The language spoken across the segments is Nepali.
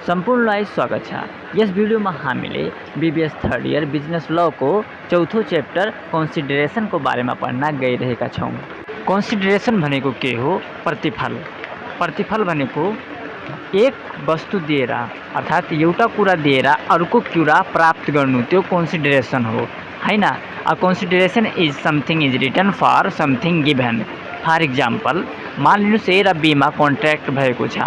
सम्पूर्णलाई स्वागत छ। यस भिडियोमा हामीले बीबीएस थर्ड इयर बिजनेस ल को चौथो च्याप्टर कन्सिडरेसन को बारेमा पढ्न गइरहेका छौं। कन्सिडरेसन भनेको के हो? प्रतिफल। प्रतिफल भनेको एक वस्तु दिएर अर्थात एउटा कुरा दिएर अर्को कुरा प्राप्त गर्नु, त्यो कन्सिडरेसन हो हैन। A consideration is something is return for something given. For example, मान लिनुस् ए र बी मा कन्ट्र्याक्ट भएको छ।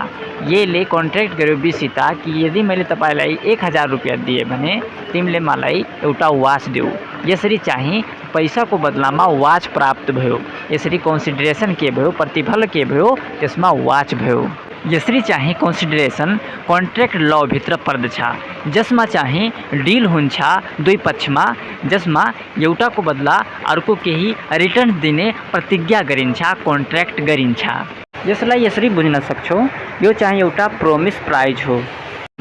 ले कन्ट्र्याक्ट गर्यो बीसित कि यदि मैले तपाईलाई 1000 रुपैयाँ दिए भने तिमीले मलाई एउटा वाच देऊ। यसरी चाहिँ पैसाको बदलामा वाच प्राप्त भयो। यसरी कन्सिडरेसन के भयो? प्रतिफल के भयो? त्यसमा वाच भयो। यसरी चाहिँ कन्सिडरेसन कन्ट्र्याक्ट ल भित्र पर्दछ, जसमा चाहिँ डिल हुन्छ दुई पक्षमा, जसमा एउटाको बदला अर्को केही रिटर्न दिने प्रतिज्ञा गरिन्छ, कन्ट्र्याक्ट गरिन्छ। यसलाई यसरी बुझ्न सक्छौ, यो चाहिँ एउटा प्रोमिस प्राइज हो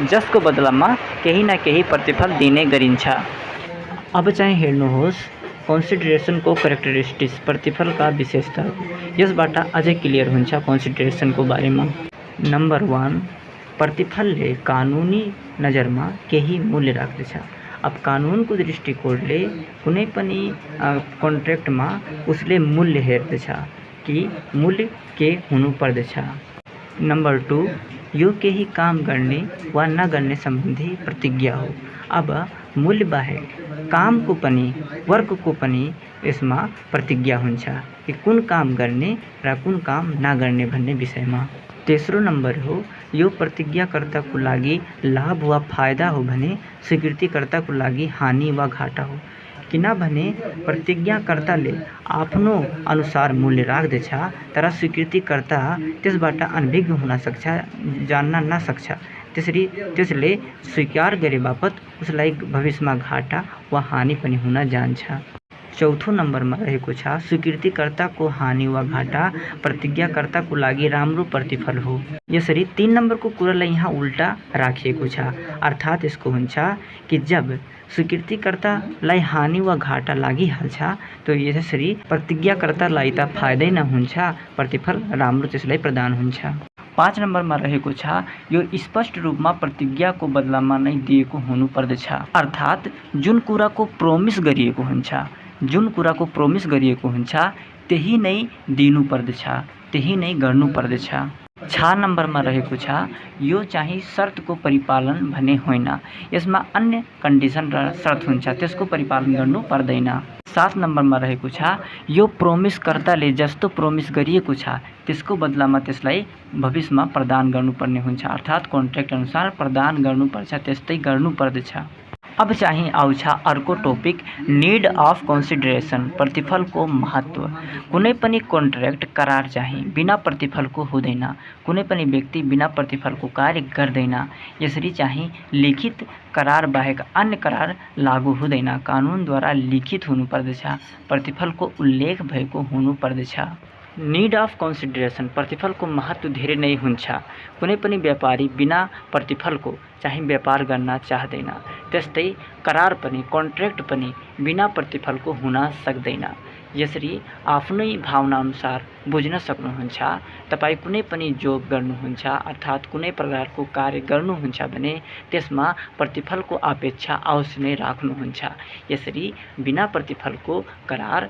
जसको बदलामा केही न केही प्रतिफल दिने गरिन्छ। अब चाहिँ हेर्नुहोस् कन्सिडरेसनको क्यारेक्टरिस्टिक्स, प्रतिफलका विशेषता। यसबाट अझै क्लियर हुन्छ कन्सिडरेसनको बारेमा। नम्बर 1, प्रतिफलले कानुनी नजरमा केही मूल्य राख्दछ। अब कानुनको दृष्टिकोणले कुनै पनि कन्ट्र्याक्टमा उसले मूल्य हेर्दछ कि मूल्य के हुनु पर्दछ। नम्बर 2, यो केही काम गर्ने वा नगर्ने सम्बन्धी प्रतिज्ञा हो। अब मूल्य बाहेक कामको पनि, वर्कको पनि यसमा प्रतिज्ञा हुन्छ कि कुन काम गर्ने र कुन काम नगर्ने भन्ने विषयमा। तेस्रो नम्बर हो, यो प्रतिज्ञाकर्ताको लागि लाभ वा फाइदा हो भने स्वीकृतिकर्ताको लागि हानि वा घाटा हो। किनभने प्रतिज्ञाकर्ताले आफ्नो अनुसार मूल्य राख्दछ, तर स्वीकृतिकर्ता त्यसबाट अनभिज्ञ हुन सक्छ, जान्न नसक्छ। त्यसले स्वीकार गरे बापत उसलाई भविष्यमा घाटा वा हानि पनि हुन जान्छ। चौथो नम्बरमा रहेको छ स्वीकृतिकर्ताको हानि वा घाटा प्रतिज्ञाकर्ताको लागि राम्रो प्रतिफल हो। यसरी 3 नम्बरको कुरालाई यहाँ उल्टा राखिएको छ, अर्थात् यसको हुन्छ कि जब स्वीकृतिकर्तालाई हानि वा घाटा लागिहाल्छ त यसरी प्रतिज्ञाकर्तालाई त फाइदै नहुन्छ, प्रतिफल राम्रो त्यसलाई प्रदान हुन्छ। 5 नम्बरमा रहेको छ यो स्पष्ट रूपमा प्रतिज्ञाको बदलामा नै दिएको हुनुपर्दछ, अर्थात् जुन कुराको प्रोमिस गरिएको हुन्छ त्यही नै दिनु पर्दछ, त्यही नै गर्नु पर्दछ। 6 नम्बरमा रहेको छ यो चाहिँ शर्तको परिपालन भने होइन, यसमा अन्य कन्डिसन र शर्त हुन्छ, त्यसको परिपालन गर्नु पर्दैन। 7 नम्बरमा रहेको छ यो प्रोमिसकर्ताले जस्तो प्रोमिस गरिएको छ त्यसको बदलामा त्यसलाई भविष्यमा प्रदान गर्नुपर्ने हुन्छ, अर्थात् कन्ट्र्याक्ट अनुसार प्रदान गर्नुपर्छ, त्यस्तै गर्नुपर्दछ। अब चाहिँ आउँछ अर्को टोपिक, निड अफ कन्सिडरेसन, प्रतिफलको महत्त्व। कुनै पनि कन्ट्र्याक्ट करार चाहिँ बिना प्रतिफलको हुँदैन, कुनै पनि व्यक्ति बिना प्रतिफलको कार्य गर्दैन। यसरी चाहिँ लिखित करार बाहेक अन्य करार लागू हुँदैन, कानुनद्वारा लिखित हुनुपर्दछ, प्रतिफलको उल्लेख भएको हुनुपर्दछ। निड अफ कन्सिडरेसन, प्रतिफलको महत्त्व धेरै नै हुन्छ। कुनै पनि व्यापारी बिना प्रतिफलको चाहिँ व्यापार गर्न चाहदैन, त्यस्तै करार पनि, कन्ट्र्याक्ट पनि बिना प्रतिफलको हुन सक्दैन। यसरी आफ्नै भावनाअनुसार बुझ्न सक्नुहुन्छ। तपाईँ कुनै पनि जब गर्नुहुन्छ अर्थात् कुनै प्रकारको कार्य गर्नुहुन्छ भने त्यसमा प्रतिफलको अपेक्षा अवश्य नै राख्नुहुन्छ। यसरी बिना प्रतिफलको करार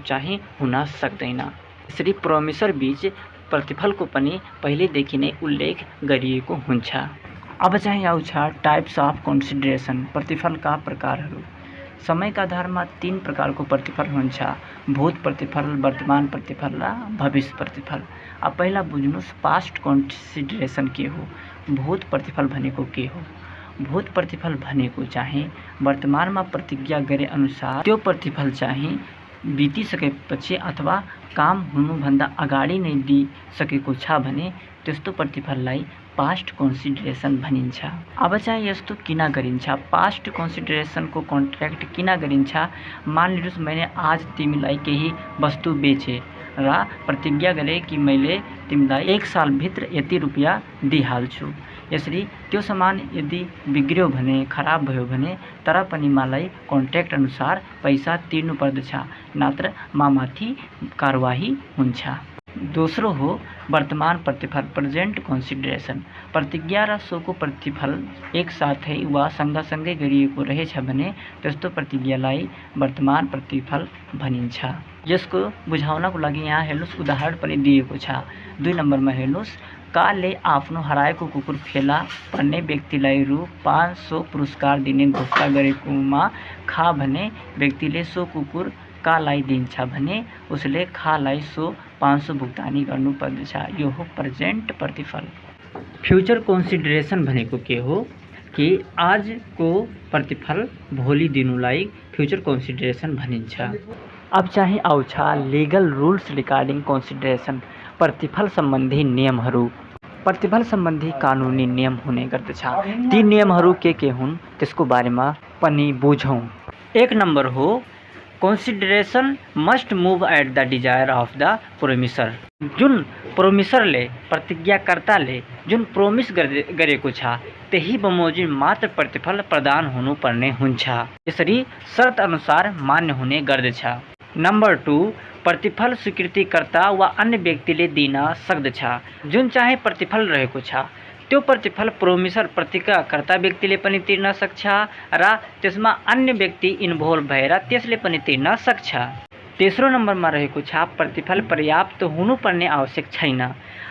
चाहिँ हुन सक्दैन। यसरी प्रोमिसर बीच प्रतिफलको पनि पहिलेदेखि नै उल्लेख गरिएको हुन्छ। अब चाहिँ आउँछ टाइप्स अफ कन्सिडरेसन, प्रतिफलका प्रकारहरू। समयका आधारमा 3 प्रकारको प्रतिफल हुन्छ, भूत प्रतिफल, वर्तमान प्रतिफल र भविष्य प्रतिफल। अब पहिला बुझ्नुहोस् पास्ट कन्सिडरेसन के हो, भूत प्रतिफल भनेको के हो। भूत प्रतिफल भनेको चाहिँ वर्तमानमा प्रतिज्ञा गरे अनुसार त्यो प्रतिफल चाहिँ बितिसकेपछि अथवा काम हुनुभन्दा अगाडि नै दिइसकेको छ भने त्यस्तो प्रतिफललाई पास्ट कन्सिडरेसन भनिन्छ। अब चाहिँ यस्तो किन गरिन्छ, पास्ट कन्सिडरेसनको कन्ट्र्याक्ट किन गरिन्छ? मान लिनुहोस् मैले आज तिमीलाई केही वस्तु बेचे र प्रतिज्ञा गरेँ कि मैले तिमीलाई 1 सालभित्र यति रुपियाँ दिइहाल्छु। यसरी त्यो सामान यदि बिग्रियो भने, खराब भयो भने तर पनि मलाई कन्ट्र्याक्ट अनुसार पैसा तिर्नु पर्दछ, नत्र ममाथि कारबाही हुन्छ। दूसरो हो वर्तमान प्रतिफल प्रेजेंट कॉन्सिडरेशन। प्रतिज्ञा र सोको प्रतिफल एक साथै वा सँगसँगै गरिएको रहेछ भने त्यस्तो प्रतिज्ञालाई वर्तमान प्रतिफल भनिन्छ। यसको बुझाउनको लागि यहाँ हेर्नुहोस् उदाहरण पनि दिएको छ। 2 नम्बरमा हेर्नुहोस्, काले आफ्नो हराएको कुकुर फेला पर्ने व्यक्तिलाई रु 500 पुरस्कार दिने घोषणा गरेकोमा खा भने व्यक्तिले सो कुकुर कालाई दिन्छ भने उसले खालाई सो 500 भुक्तानी गर्नुपर्दछ। यो हो प्रेजेन्ट प्रतिफल। फ्युचर कन्सिडरेसन भनेको के हो कि आजको प्रतिफल भोलि दिनुलाई फ्युचर कन्सिडरेसन भनिन्छ। अब चाहिँ आउँछ लिगल रुल्स रिगार्डिङ कन्सिडरेसन, प्रतिफल सम्बन्धी नियमहरू। प्रतिफल सम्बन्धी कानुनी नियम हुने गर्दछ। ती नियमहरू के हुन् त्यसको बारेमा पनि बुझौँ। 1 नम्बर हो consideration must move at the desire of the promisor. जुन प्रोमिसरले प्रतिज्ञाकर्ताले जुन प्रोमिस गरेको छ त्यही बमोजिम मात्र प्रतिफल प्रदान हुनुपर्ने हुन्छ। यसरी शर्त अनुसार मान्य हुने गर्दछ। नम्बर 2 प्रतिफल स्वीकृतिकर्ता वा अन्य व्यक्तिले दिन सक्दछ। जुन चाहिँ प्रतिफल रहेको छ त्यो प्रतिफल प्रोमिसर प्रतिज्ञाकर्ता व्यक्तिले पनि तिर्न सक्छ र त्यसमा अन्य व्यक्ति इन्भोल्भ भएर त्यसले पनि तिर्न सक्छ। तेस्रो नम्बरमा रहेको छ प्रतिफल पर्याप्त हुनुपर्ने आवश्यक छैन।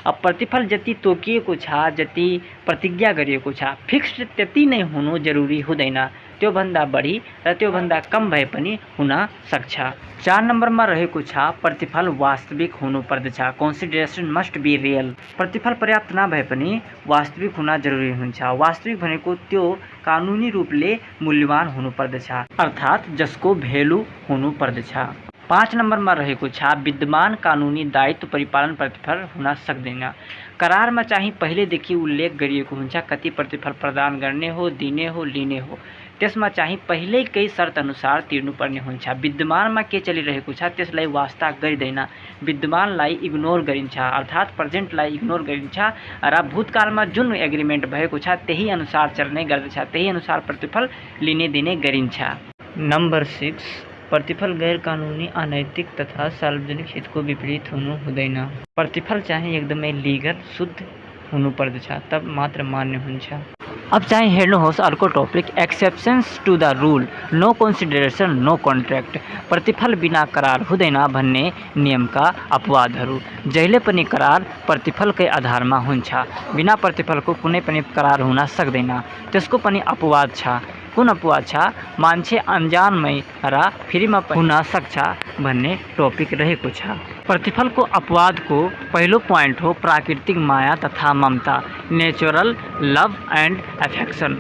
अब प्रतिफल जति तोकिएको छ, जति प्रतिज्ञा गरिएको छ फिक्स्ड त्यति नै हुनु जरुरी हुँदैन। त्योभन्दा बढी र त्योभन्दा कम भए पनि हुन सक्छ। 4 नम्बरमा रहेको छ प्रतिफल वास्तविक हुनुपर्दछ। Consideration must be real. प्रतिफल पर्याप्त नभए पनि वास्तविक हुन जरुरी हुन्छ। वास्तविक भनेको त्यो कानुनी रूपले मूल्यवान हुनुपर्दछ, अर्थात् जसको भेल्यु हुनुपर्दछ। 5 नम्बरमा रहेको छ विद्यमान कानुनी दायित्व परिपालन प्रतिफल हुन सक्दैन। करारमा चाहिँ पहिलेदेखि उल्लेख गरिएको हुन्छ कति प्रतिफल प्रदान गर्ने हो, दिने हो, लिने हो। त्यसमा चाहिँ पहिलेकै शर्त अनुसार तिर्नुपर्ने हुन्छ। विद्यमानमा के चलिरहेको छ त्यसलाई वास्ता गरिँदैन, विद्यमानलाई इग्नोर गरिन्छ, अर्थात् प्रेजेन्टलाई इग्नोर गरिन्छ र भूतकालमा जुन एग्रिमेन्ट भएको छ त्यही अनुसार चल्ने गर्दछ, त्यही अनुसार प्रतिफल लिने दिने गरिन्छ। नम्बर 6 प्रतिफल गैर कानुनी, अनैतिक तथा सार्वजनिक हितको विपरीत हुनु हुँदैन। प्रतिफल चाहिँ एकदमै लिगल शुद्ध हुनुपर्दछ, तब मात्र मान्य हुन्छ। अब चाहिँ हेर्नुहोस् अर्को topic exceptions to the rule, no consideration no contract. प्रतिफल बिना करार हुँदैन भन्ने नियमका अपवादहरू। जहिले पनि करार प्रतिफलकै आधारमा हुन्छ, बिना प्रतिफलको कुनै पनि करार हुन सक्दैन। त्यसको पनि अपवाद छ। कुन अपवाद छ? मान्छे अनजानमै र फ्रीमा हुन सक्छ भन्ने टपिक रहेको छ। प्रतिफलको अपवादको पहिलो पोइन्ट हो प्राकृतिक माया तथा ममता, नेचुरल लभ एन्ड एफेक्सन।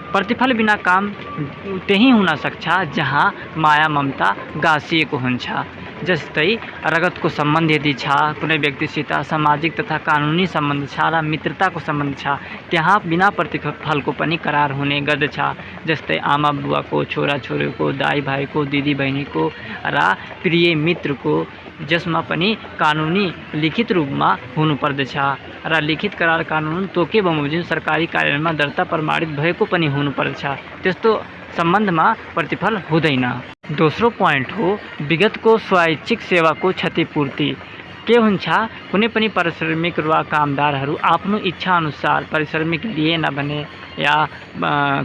प्रतिफल बिना काम त्यही हुन सक्छ जहाँ माया ममता गाँसिएको हुन्छ। जस्तै रगतको सम्बन्ध यदि छ, कुनै व्यक्तिसित सामाजिक तथा कानुनी सम्बन्ध छ र मित्रताको सम्बन्ध छ, त्यहाँ बिना प्रतिफलको पनि करार हुने गर्दछ। जस्तै आमा बुवाको, छोरा छोरीको, दाइ भाइको, दिदी बहिनीको र प्रिय मित्रको, जसमा पनि कानुनी लिखित रूपमा हुनुपर्दछ र लिखित करार कानुन तोके बमोजिम सरकारी कार्यालयमा दर्ता प्रमाणित भएको पनि हुनुपर्दछ। त्यस्तो सम्बन्धमा प्रतिफल हुँदैन। दोस्रो पोइन्ट हो विगतको स्वैच्छिक सेवाको क्षतिपूर्ति। के हुन्छ? कुनै पनि पारिश्रमिक वा कामदारहरू आफ्नो इच्छा अनुसार पारिश्रमिक लिएन भने या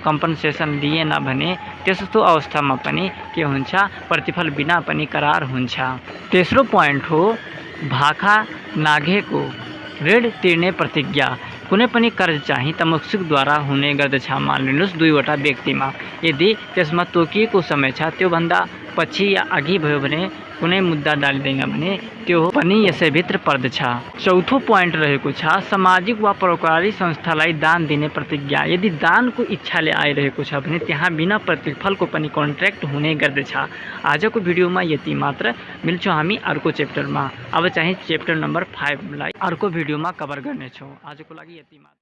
कम्पनसेसन लिएन भने त्यस्तो अवस्थामा पनि के हुन्छ? प्रतिफल बिना पनि करार हुन्छ। तेस्रो पोइन्ट हो भाखा नाघेको ऋण तिर्ने प्रतिज्ञा। कुनै पनि कर्ज चाहिँ तमस्सुकद्वारा हुने गर्दछ। मान लिनुहोस् 2 वटा व्यक्तिमा, यदि त्यसमा तोकिएको समय छ त्योभन्दा पछि या अघि भयो भने कुनै मुद्दा डालिँदैन भने त्यो पनि यसैभित्र पर्दछ। चौथो पोइन्ट रहेको छ सामाजिक वा परोपकारी संस्थालाई दान दिने प्रतिज्ञा। यदि दानको इच्छाले आइरहेको छ भने त्यहाँ बिना प्रतिफलको पनि कन्ट्र्याक्ट हुने गर्दछ। आजको भिडियोमा यति मात्र, मिल्छौँ हामी अर्को च्याप्टरमा। अब चाहिँ च्याप्टर नम्बर 5 लाई अर्को भिडियोमा कभर गर्नेछौँ। आजको लागि यति मात्र।